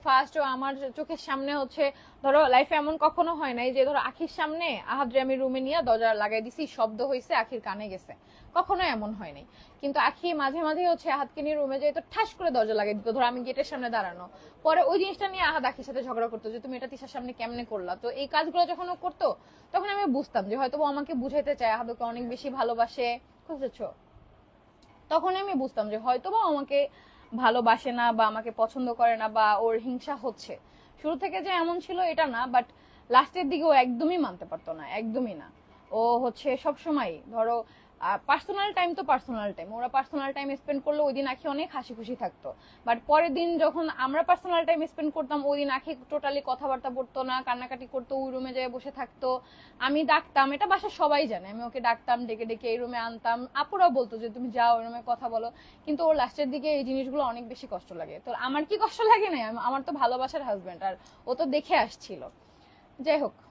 First আমার চোখের সামনে হচ্ছে, ধরো লাইফে এমন কখনো হয় নাই যে ধরো আখির সামনে আহাদরে আমি রুমে নিয়ে দরজা লাগাই দিছি, শব্দ হয়েছে, আখির কানে গেছে, কখনো এমন হয় নাই। কিন্তু আখি মাঝে মাঝে হচ্ছে আহাদকে নিয়ে রুমে যেত, ঠাস করে দরজা লাগাই দিত, ধরো আমি গেটের সামনে দাঁড়ানো, পরে ওই জিনিসটা নিয়ে আহাদ আখির সাথে ঝগড়া করতো যে তুমি এটা তিশার সামনে কেমনে করলা। তো এই কাজগুলো যখন ও করতো তখন আমি বুঝতাম যে হয়তো ও আমাকে বুঝাইতে চায় আহাদকে অনেক বেশি ভালোবাসে, বুঝেছো? তখন আমি বুঝতাম যে হয়তো বা আমাকে ভালোবাসে না বা আমাকে পছন্দ করে না বা ওর হিংসা হচ্ছে। শুরু থেকে যে এমন ছিল এটা না, বাট লাস্টের দিকে ও একদমই মানতে পারতো না, একদমই না। ও হচ্ছে সব সময় ধরো পার্সোনাল টাইম তো পার্সোনাল টাইম, ওরা পার্সোনাল টাইম স্পেন্ড করলে ওই দিন আখি অনেক হাসি খুশি থাকতো। বাট পরের দিন যখন আমরা পার্সোনাল টাইম স্পেন্ড করতাম ওই দিন আখি টোটালি কথাবার্তা বলতো না, কান্নাকাটি করতো, ওই রুমে যেয়ে বসে থাকতো। আমি ডাকতাম, এটা বাসার সবাই জানে, আমি ওকে ডাকতাম, ডেকে ডেকে এই রুমে আনতাম, আপুরাও বলতো যে তুমি যাও ওই রুমে কথা বলো। কিন্তু ওর লাস্টের দিকে এই জিনিসগুলো অনেক বেশি কষ্ট লাগে। তো আমার কি কষ্ট লাগে না, আমার তো ভালোবাসার হাজবেন্ড, আর ও তো দেখে আসছিল। যাই হোক।